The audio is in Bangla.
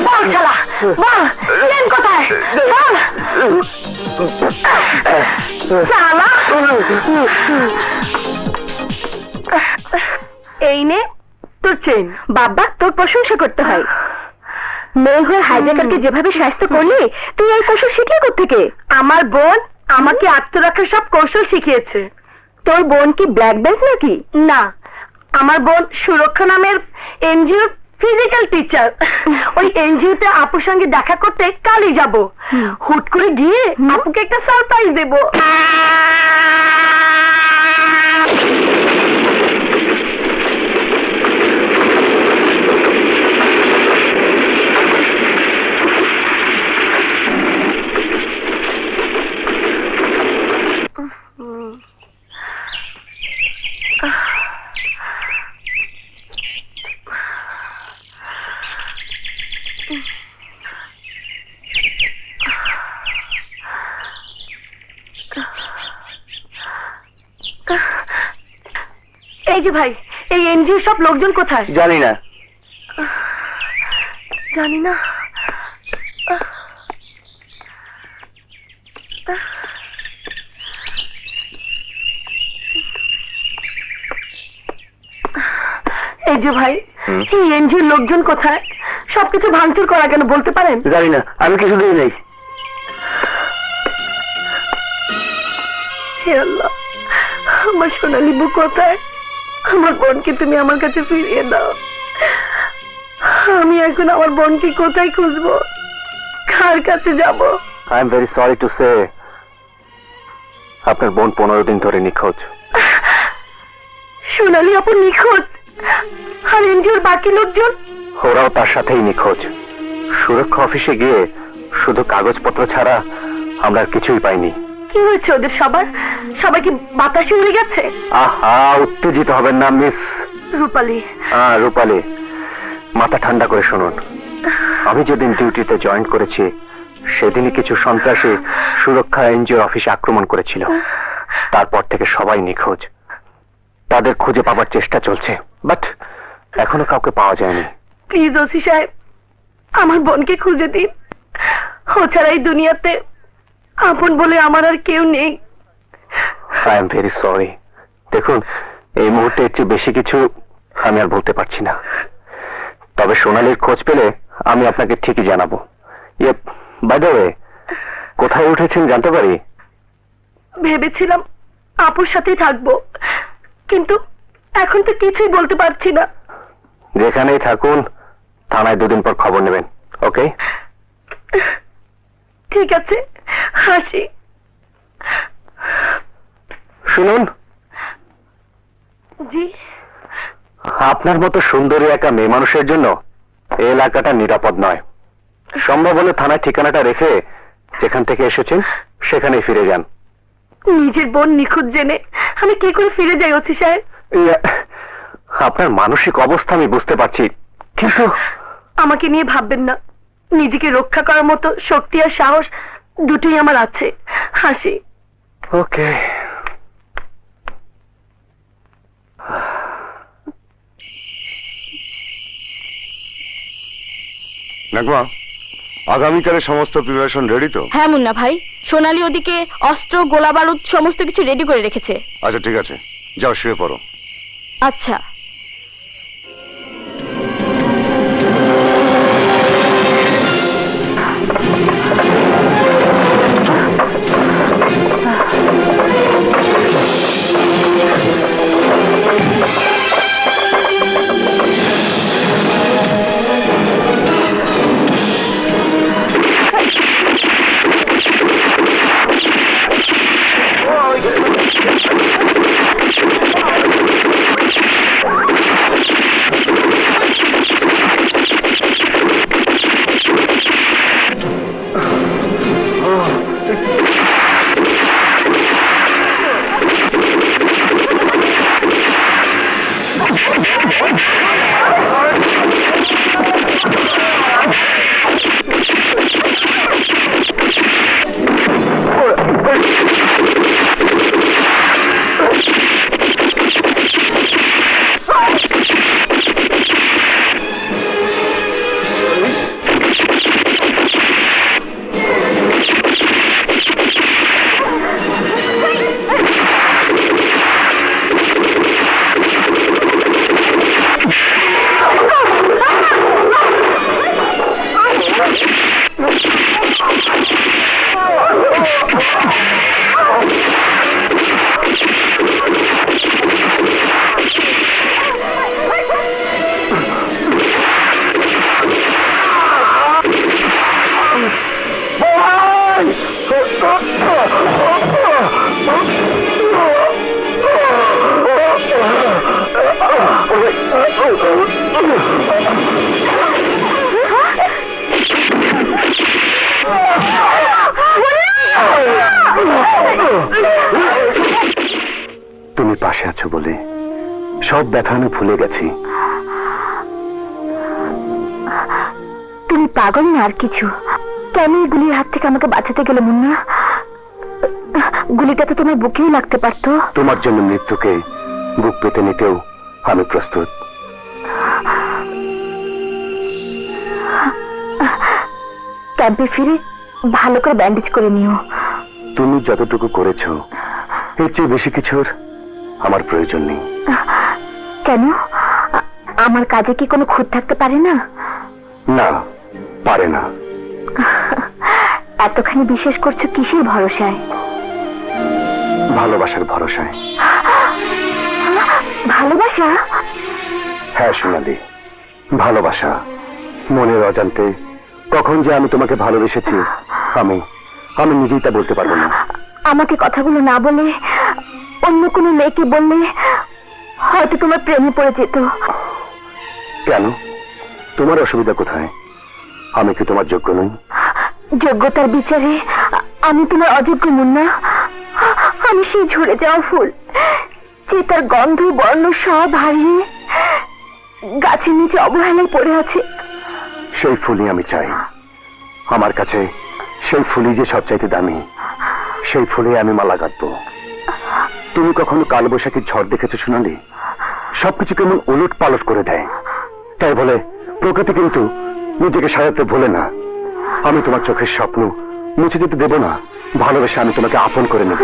বল শালা, বল ট্রেন কোথায়, বল শালা। এই নে তোর চেন। বাবা, তোর প্রশংসা করতে হয়। মেয়ে হয়ে হাইজ্যাকারকে যেভাবে শাস্তি করলি, তুই এই কৌশল শিখলি কোত্থেকে? আমার বোন আমাকে আত্মরক্ষার সব কৌশল শিখিয়েছে। তোর বোন কি ব্ল্যাক বেল্ট নাকি? না, আমার বোন সুরক্ষা নামের এনজিও ফিজিক্যাল টিচার। ওই এনজিওতে আপুর সঙ্গে দেখা করতে কালই যাব। হুট করে গিয়ে আপুকে একটা সারপ্রাইজ দেব। এই যে ভাই, এই এনজিও সব লোকজন কোথায়? জানি না। জানি না। এই যে ভাই, এই এনজিওর লোকজন কোথায়? সবকিছু ভাঙচুর করা কেন বলতে পারেন? জানি না, আমি কিছু দিই নাই। হে আল্লাহ, আমার সোনালী বউ কোথায়? আমার বোনকে তুমি আমার কাছে ফিরিয়ে দাও। আমি এখন আমার বোনকে কোথায় খুঁজবো, কার কাছে যাব? I am very sorry to say, আপনার বোন 15 দিন ধরে নিখোঁজ। সোনালী আপু নিখোঁজ? আর এনজিওর বাকি লোকজন? ওরাও তার সাথেই নিখোঁজ। সুরক্ষা অফিসে গিয়ে শুধু কাগজপত্র ছাড়া আমরা আর কিছুই পাইনি। কি হয়েছে ওদের সবার? সবাই কি বাতাসে উড়ে গেছে? আহা, উত্তেজিত হবেন না মিস রূপালী। রূপালী, মাথা ঠান্ডা করে শুনুন। আমি যেদিন ডিউটিতে জয়েন করেছি সেদিনই কিছু সন্ত্রাসী সুরক্ষা এনজিও অফিসে আক্রমণ করেছিল। তারপর থেকে সবাই নিখোঁজ। তাদের খুঁজে পাবার চেষ্টা চলছে, বাট এখনো কাউকে পাওয়া যায়নি। প্লিজ ওসি সাহেব, আমার বোনকে খুঁজে দিন। ও ছাড়া এই দুনিয়াতে আপন বলে আমার আর কেউ নেই। I am very sorry. দেখুন, এই মুহূর্তে এর চেয়ে বেশি কিছু আমি আর বলতে পারছি না। তবে সোনালীর খোঁজ পেলে আমি আপনাকে ঠিকই জানাবো। বাই দ্য ওয়ে, কোথায় উঠেছেন জানতে পারি? ভেবেছিলাম আপুর সাথেই থাকবো, কিন্তু এখন তো কিছুই বলতে পারছি না। যেখানেই থাকুন, থানায় 2 দিন পর খবর নেবেন। ওকে? ঠিক আছে, হাসি। শুনুন, জি? আপনার মতো সুন্দরী একা মেয়ে মানুষের জন্য এই এলাকাটা নিরাপদ নয়। সম্ভব হলে থানায় ঠিকানাটা রেখে যেখান থেকে এসেছেন সেখানেই ফিরে যান। নিজের বোন নিখোঁজ জেনে আমি কি করে ফিরে যাই ওসি সাহেব? আপনার মানসিক অবস্থা আমি বুঝতে পারছি, কিন্তু আমাকে নিয়ে ভাববেন না। নিজেকে রক্ষা করার মতো শক্তি আর সাহস দুটোই আমার আছে। হাসি। ওকে। নাগমা, আগামীকালের সমস্ত প্রিপারেশন রেডি তো? হ্যাঁ মুন্না ভাই, সোনালী ওদিকে অস্ত্র, গোলা বারুদ সমস্ত কিছু রেডি করে রেখেছে। আচ্ছা ঠিক আছে, যাও শুয়ে পড়ো। আচ্ছা। সব ব্যথা আমি ভুলে গেছি। তুমি পাগল না আর কিছু? কেন এই গুলির হাত থেকে আমাকে বাঁচাতে গেলে মুন্না? গুলিটা তো তোমার বুকেই লাগতে পারতো। তোমার জন্য মৃত্যুকে বুক পেতে নিতেও আমি প্রস্তুত। ক্যাম্পে ফিরে ভালো করে ব্যান্ডেজ করে নিও। তুমি যতটুকু করেছো এর চেয়ে বেশি কিছুর আমার প্রয়োজন নেই। কেন? আমার কাজে কি কোনো খুঁত থাকতে পারে না? না, পারে না। এতখানি বিশ্বাস করছো কিসের ভরসায়? ভালোবাসার ভরসায়। ভালোবাসা? হ্যাঁ সোনালি, ভালোবাসা। মনের অজান্তে কখন যে আমি তোমাকে ভালোবেসেছি আমি আমি নিজেই তা বলতে পারবো না। আমাকে কথাগুলো না বলে অন্য কোনো মেয়েকে বললে হয়তো তোমার প্রেমে পড়ে যেত। কেন? তোমার অসুবিধা কোথায়? আমি কি তোমার যোগ্য নই? যোগ্যতার বিচারে আমি তোমার অযোগ্য মুন্না। আমি সেই ঝরে যাওয়া ফুল যে তার গন্ধ বর্ণ সব হারিয়ে গাছের নিচে অবহেলায় পড়ে আছে। সেই ফুলই আমি চাই। আমার কাছে সেই ফুলই যে সবচাইতে দামি। সেই ফুলে আমি মালা গাঁথবো। তুমি কখনো কালবৈশাখীর ঝড় দেখেছো সোনালি? সবকিছু কেমন উলট পালট করে দেয়। তাই বলে প্রকৃতি কিন্তু নিজেকে সাজাতে ভুলে না। আমি তোমার চোখের স্বপ্ন মুছে যেতে দেব না। ভালোবেসে আমি তোমাকে আপন করে নেব।